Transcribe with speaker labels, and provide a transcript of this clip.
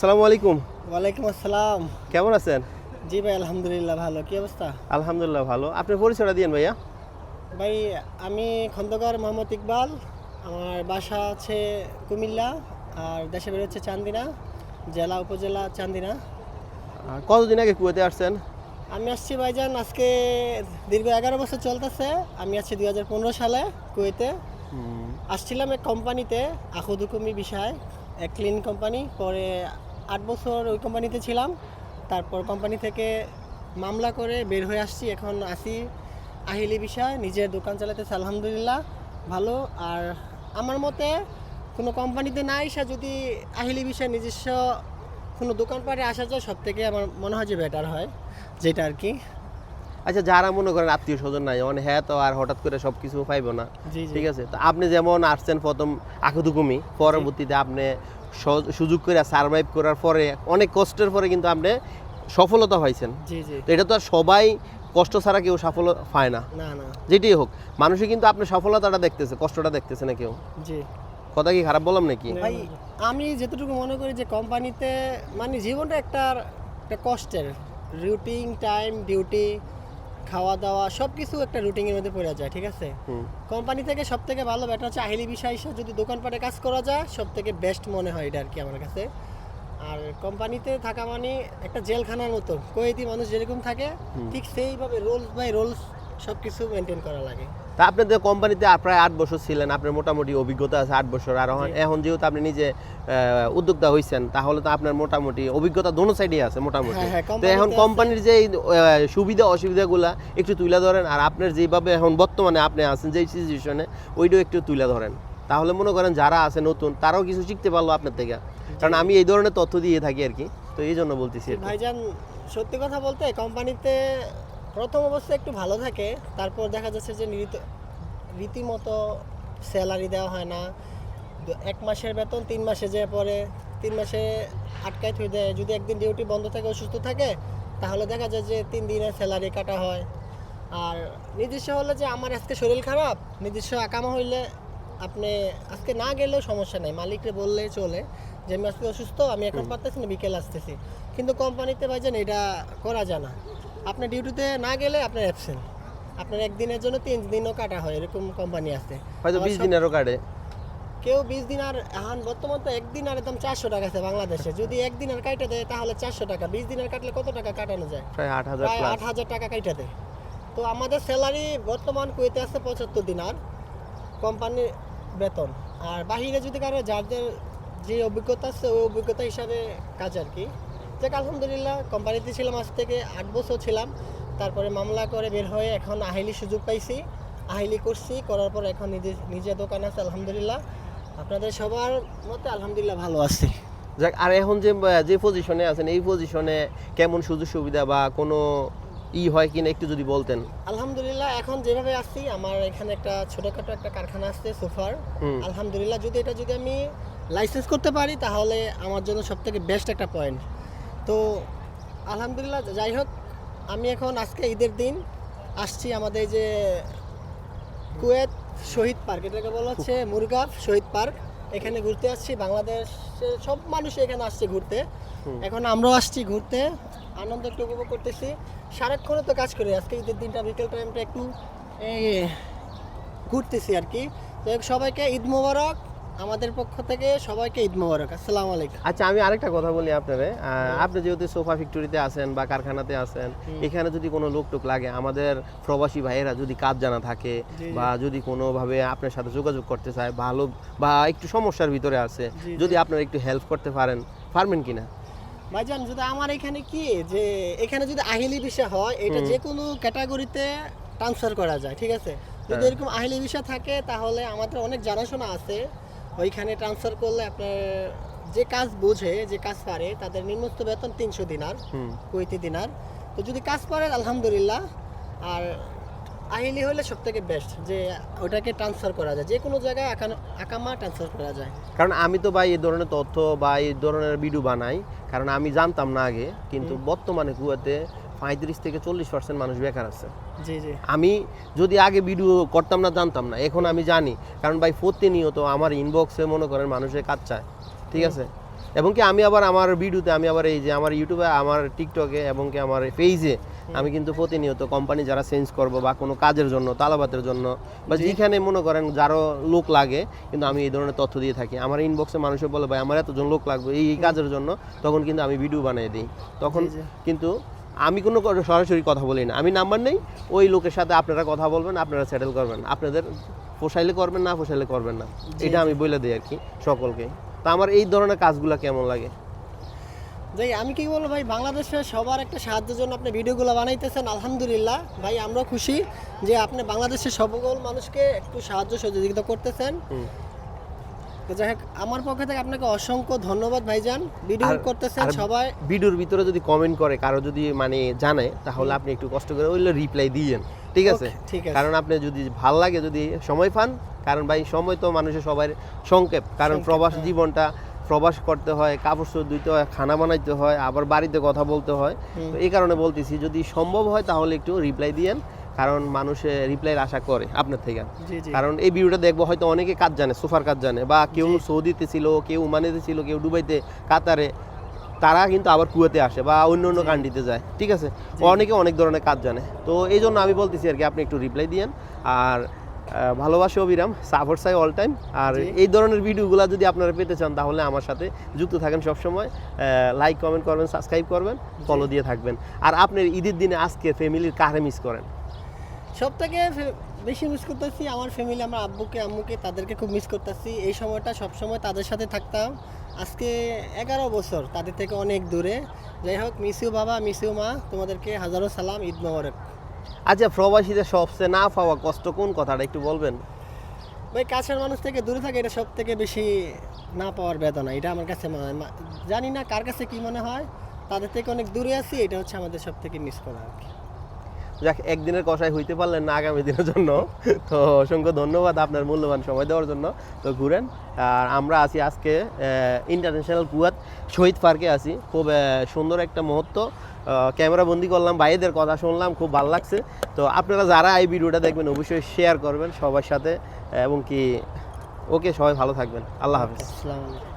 Speaker 1: আসসালামু আলাইকুম।
Speaker 2: ওয়ালাইকুম আসসালাম।
Speaker 1: কেমন আছেন?
Speaker 2: জি ভাই, আলহামদুলিল্লাহ ভালো। কি অবস্থা?
Speaker 1: আলহামদুলিল্লাহ ভালো। আপনার পরিচয়টা দিয়েন ভাইয়া।
Speaker 2: ভাই, আমি খন্দকার মোহাম্মদ ইকবাল। আমার বাসা আছে কুমিল্লা, আর দেশে বের হচ্ছে চান্দিনা, জেলা উপজেলা চান্দিনা।
Speaker 1: আর কতদিন আগে কুয়েতে আসছেন?
Speaker 2: আমি আসছি ভাইজান, আজকে দীর্ঘ 11 বছর চলতেছে। আমি আসছি 2015 সালে কুয়েতে। আসছিলাম এক কোম্পানিতে, আখুদুকুমি বিষয়, এক ক্লিন কোম্পানি। পরে 8 বছর ওই কোম্পানিতে ছিলাম। তারপর কোম্পানি থেকে মামলা করে বের হয়ে আসছি। এখন আসি আহিলি বিষয়, নিজের দোকান চালাতেছে আলহামদুলিল্লাহ ভালো। আর আমার মতে কোনো কোম্পানিতে না এসে যদি আহিলি বিষয় নিজস্ব কোনো দোকানপাটে আসা যায়, সব থেকে আমার মনে হয় যে বেটার হয়, যেটা আর কি।
Speaker 1: আচ্ছা, যারা মনে করেন আত্মীয় স্বজন নাই, মানে হ্যাঁ তো আর হঠাৎ করে সব কিছু পাইবো না,
Speaker 2: জি জি
Speaker 1: ঠিক আছে? তো আপনি যেমন আসছেন প্রথম আকুতুকুমি, পরবর্তীতে আপনি সুযোগ করে সার্ভাইভ করার পরে অনেক কষ্টের পরে কিন্তু আপনি সফলতা পাইছেন।
Speaker 2: জি জি।
Speaker 1: তো এটা তো আর সবাই কষ্ট ছাড়া কেউ সাফল্য পায় না,
Speaker 2: না না।
Speaker 1: যেটাই হোক। মানুষই কিন্তু আপনার সফলতাটা দেখতেছে, কষ্টটা দেখতেছে না কেউ।
Speaker 2: জি
Speaker 1: কথা কি খারাপ বললাম নাকি?
Speaker 2: ভাই, আমি যেতটুকু মনে করি যে কোম্পানিতে মানে জীবনটা একটা একটা কষ্টের। রুটিন, টাইম, ডিউটি, খাওয়া দাওয়া সব কিছু একটা রুটিনের মধ্যে পড়ে যায়, ঠিক আছে?
Speaker 1: হুম।
Speaker 2: কোম্পানি থেকে সব থেকে ভালো ব্যাটার হচ্ছে আহিলি বিষয় হিসেবে যদি দোকানপাটে কাজ করা যায়, সব থেকে বেস্ট মনে হয় এটা আর কি আমার কাছে। আর কোম্পানিতে থাকা মানে একটা জেলখানার মতো, কয়েদি মানুষ যেরকম থাকে ঠিক সেইভাবে রোলস বাই রোলস সব কিছু মেনটেন করা লাগে।
Speaker 1: তা আপনাদের কোম্পানিতে প্রায় 8 বছর ছিলেন, আপনার মোটামুটি অভিজ্ঞতা আছে 8 বছর। আর এখন যেহেতু আপনি নিজে উদ্যোক্তা হয়েছেন, তাহলে তো আপনার মোটামুটি অভিজ্ঞতা দোনো সাইডে আছে মোটামুটি।
Speaker 2: হ্যাঁ, হ্যাঁ,
Speaker 1: তো এখন
Speaker 2: কোম্পানিতে
Speaker 1: কোম্পানির যে এই, সুবিধা অসুবিধাগুলা একটু তুলে ধরেন, আর আপনার যেভাবে এখন বর্তমানে আপনি আছেন যেই সিচুয়েশনে, ওইটাও একটু তুলে ধরেন। তাহলে মনে করেন যারা আছে নতুন, তারাও কিছু শিখতে পারলো আপনার থেকে। কারণ আমি এই ধরনের তথ্য দিয়ে থাকি আর কি, তো এই জন্য বলতেছি আর কি।
Speaker 2: ভাইজান, সত্যি কথা বলতে কোম্পানিতে প্রথম অবস্থায় একটু ভালো থাকে, তারপর দেখা যাচ্ছে যে রীতিমতো স্যালারি দেওয়া হয় না। 1 মাসের বেতন 3 মাসে যেয়ে পড়ে, 3 মাসে আটকায় থুই দেয়। যদি একদিন ডিউটি বন্ধ থাকে, অসুস্থ থাকে, তাহলে দেখা যায় যে 3 দিনের স্যালারি কাটা হয়। আর নিজস্ব হলে যে আমার আজকে শরীর খারাপ, নিজস্ব আকামা হইলে আপনি আজকে না গেলেও সমস্যা নেই, মালিককে বললেই চলে যে আমি আজকে অসুস্থ, আমি এখন পারতেছি না, বিকেল আসতেছি। কিন্তু কোম্পানিতে ভাইজান এটা করা যায় না। আপনার ডিউটিতে না গেলে আপনার অ্যাবসেন্ট, আপনার একদিনের জন্য 3 দিনও কাটা হয়, এরকম কোম্পানি আছে।
Speaker 1: হয়তো
Speaker 2: আবার
Speaker 1: 20 দিনেরও কাটে।
Speaker 2: কেউ 20 দিন, আর এখন বর্তমান তো একদিন আর একদম 400 টাকা আছে বাংলাদেশে। যদি একদিন আর কাটা দেয় তাহলে 400 টাকা, 20 দিন আর কাটলে কত টাকা কাটানো যায়?
Speaker 1: প্রায় 8,000
Speaker 2: প্রায়
Speaker 1: প্লাস।
Speaker 2: 8,000 টাকা কাটা দেয়। তো আমাদের স্যালারি বর্তমান কুয়েতে আছে 75 দিনার কোম্পানির বেতন। আর বাহিরে যদি কারো যাদের যে অভিজ্ঞতা আছে, ওই অভিজ্ঞতা হিসাবে কাজ আর কি। যাক আলহামদুলিল্লাহ, কোম্পানিতে ছিলাম আজ থেকে 8 বছর ছিলাম। তারপরে মামলা করে বের হয়ে এখন আহিলি সুযোগ পাইছি, আহিলি করছি, করার পর এখন নিজের দোকান আছে আলহামদুলিল্লাহ। আপনাদের সবার মতে আলহামদুলিল্লাহ ভালো আছি।
Speaker 1: যাক, আর এখন যে যে পজিশনে আছেন, এই পজিশনে কেমন সুযোগ সুবিধা বা কোনো হয় কিনা একটু যদি বলতেন।
Speaker 2: আলহামদুলিল্লাহ, এখন যেভাবে আছি, আমার এখানে একটা ছোটখাটো একটা কারখানা আছে সোফার।
Speaker 1: হুম।
Speaker 2: আলহামদুলিল্লাহ, যদি আমি লাইসেন্স করতে পারি তাহলে আমার জন্য সবথেকে বেস্ট একটা পয়েন্ট। তো আলহামদুলিল্লাহ, যাই হোক, আমি এখন আজকে ঈদের দিন আসছি আমাদের যে কুয়েত শহীদ পার্ক, এটাকে বলা হচ্ছে মুরগাফ শহীদ পার্ক। এখানে ঘুরতে আসছি, বাংলাদেশের সব মানুষ এখানে আসছে ঘুরতে। এখন আমরাও আসছি ঘুরতে, আনন্দ একটু উপভোগ করতেছি। সারাক্ষণে তো কাজ করি, আজকে ঈদের দিনটা বিকেল টাইমটা একটু এই ঘুরতেছি আর কি। তো সবাইকে ঈদ মোবারক, আমাদের পক্ষ থেকে সবাইকে ঈদ মোবারক। আসসালামু আলাইকুম।
Speaker 1: আচ্ছা, আমি আরেকটা কথা বলি আপনারে। আপনি যেহেতু সোফা ফ্যাক্টরিতে আছেন বা কারখানাতে আছেন, এখানে যদি কোনো লোক টোক লাগে, আমাদের প্রবাসী ভাইয়েরা যদি কাজ জানা থাকে বা যদি কোনোভাবে আপনার সাথে যোগাযোগ করতে চায়, ভালো বা একটু সমস্যার ভিতরে আছে, যদি আপনারা একটু হেল্প করতে পারবেন কিনা?
Speaker 2: ভাইজান, যদি আমার এখানে কি যে এখানে যদি আহিলি বিষয় হয়, এটা যে কোনো ক্যাটাগরিতে ট্রান্সফার করা যায়, ঠিক আছে? যদি এরকম আহিলি বিষয় থাকে তাহলে আমাদের অনেক জানাশোনা আছে, ওইখানে ট্রান্সফার করলে আপনার যে কাজ বোঝে, যে কাজ পারে, তাদের নিম্নস্ত বেতন 300 দিনার, কুয়েতি দিনার। তো যদি কাজ পারে আলহামদুলিল্লাহ। আর আহিলি হলে সব থেকে বেস্ট যে ওটাকে ট্রান্সফার করা যায়, যে কোনো জায়গায় আকামা ট্রান্সফার করা যায়।
Speaker 1: কারণ আমি তো ভাই এই ধরনের তথ্য বা এই ধরনের ভিডিও বানাই, কারণ আমি জানতাম না আগে, কিন্তু বর্তমানে কুয়েতে 35 থেকে 40% মানুষ বেকার আছে।
Speaker 2: জি জি।
Speaker 1: আমি যদি আগে ভিডিও করতাম না, জানতাম না, এখন আমি জানি। কারণ ভাই প্রতিনিয়ত আমার ইনবক্সে মনে করেন মানুষের কাজ চায়, ঠিক আছে? এবং কি আমি আবার আমার ভিডিওতে আমি আবার এই যে আমার ইউটিউবে আমার টিকটকে এবং কি আমার পেজে আমি কিন্তু প্রতিনিয়ত কোম্পানি যারা চেঞ্জ করব বা কোনো কাজের জন্য তালাবাতের জন্য বা যেখানে মনে করেন যারও লোক লাগে কিন্তু আমি এই ধরনের তথ্য দিয়ে থাকি। আমার ইনবক্সে মানুষে বলে ভাই আমার এতজন লোক লাগবে এই কাজের জন্য, তখন কিন্তু আমি ভিডিও বানিয়ে দিই। তখন কিন্তু আমি কোনো সরাসরি কথা বলি না, আমি নাম্বার নেই, ওই লোকের সাথে আপনারা কথা বলবেন, আপনারা সেটেল করবেন, আপনাদের পোষাইলে করবেন, না পোষাইলে করবেন না, এটা আমি বলে দিই আর কি সকলকে। তা আমার এই ধরনের কাজগুলো কেমন লাগে?
Speaker 2: যাই আমি কি বলবো ভাই, বাংলাদেশের সবার একটা সাহায্যের জন্য আপনি ভিডিওগুলো বানাইতেছেন, আলহামদুলিল্লাহ ভাই, আমরা খুশি যে আপনি বাংলাদেশের সকল মানুষকে একটু সাহায্য সহযোগিতা করতেছেন। তো যাই হোক, আমার পক্ষ থেকে আপনাকে অসংখ্য ধন্যবাদ ভাইজান, ভিডিও করতেছেন সবাই।
Speaker 1: ভিডিওর ভিতরে যদি কমেন্ট করে কারো যদি মানে জানে, তাহলে আপনি একটু কষ্ট করে ওইগুলো রিপ্লাই দিয়েন, ঠিক আছে?
Speaker 2: ঠিক আছে।
Speaker 1: কারণ আপনি যদি ভাল লাগে, যদি সময় পান, কারণ ভাই সময় তো মানুষের সবাই সংক্ষেপ, কারণ প্রবাস জীবনটা প্রবাস করতে হয়, কাপড় চোপড় ধুইতে হয়, খানা বানাইতে হয়, আবার বাড়িতে কথা বলতে হয়। তো এই কারণে বলতেছি যদি সম্ভব হয় তাহলে একটু রিপ্লাই দিয়েন, কারণ মানুষে রিপ্লাইয়ের আশা করে আপনার থেকে। কারণ এই ভিডিওটা দেখবো হয়তো অনেকে কাজ জানে, সোফার কাজ জানে, বা কেউ সৌদিতে ছিল, কেউ ওমানেতে ছিল, কেউ দুবাইতে, কাতারে, তারা কিন্তু আবার কুয়েতে আসে বা অন্য অন্য কান্ট্রিতে যায়, ঠিক আছে? অনেকে অনেক ধরনের কাজ জানে। তো এই জন্য আমি বলতেছি আর কি, আপনি একটু রিপ্লাই দিয়েন। আর ভালোবাসি অবিরাম, সাপোর্ট চাই অল টাইম। আর এই ধরনের ভিডিওগুলো যদি আপনারা পেতে চান তাহলে আমার সাথে যুক্ত থাকেন সবসময়, লাইক কমেন্ট করবেন, সাবস্ক্রাইব করবেন, ফলো দিয়ে থাকবেন। আর আপনার ঈদের দিনে আজকে ফ্যামিলির কারে মিস করেন?
Speaker 2: সব থেকে বেশি মিস করতেছি আমার ফ্যামিলি, আমার আব্বুকে আম্মুকে, তাদেরকে খুব মিস করতেছি। এই সময়টা সব সময় তাদের সাথে থাকতাম, আজকে 11 বছর তাদের থেকে অনেক দূরে। যাই হোক, মিস ইউ বাবা, মিস ইউ মা, তোমাদেরকে হাজারো সালাম, ঈদ মোবারক।
Speaker 1: আচ্ছা, প্রবাসীদের সবচেয়ে না পাওয়া কষ্ট কোন কথাটা একটু বলবেন?
Speaker 2: ভাই, কাছের মানুষ থেকে দূরে থাকে, এটা সব থেকে বেশি না পাওয়ার বেদনা, এটা আমার কাছে মনে হয়। জানি না কার কাছে কি মনে হয়, তাদের থেকে অনেক দূরে আছি, এটা হচ্ছে আমাদের সব থেকে মিস করা আর কি।
Speaker 1: যাক, একদিনের কষাই হইতে পারলেন না আগামী দিনের জন্য, তো অসংখ্য ধন্যবাদ আপনার মূল্যবান সময় দেওয়ার জন্য। তো ঘুরেন। আর আমরা আছি আজকে ইন্টারন্যাশনাল কুয়েত শহীদ পার্কে আছি, খুব সুন্দর একটা মুহূর্ত ক্যামেরা বন্দি করলাম, ভাইদের কথা শুনলাম, খুব ভালো লাগছে। তো আপনারা যারা এই ভিডিওটা দেখবেন অবশ্যই শেয়ার করবেন সবার সাথে, এবং কি ওকে, সবাই ভালো থাকবেন। আল্লাহ হাফিজ।
Speaker 2: আসসালামু আলাইকুম।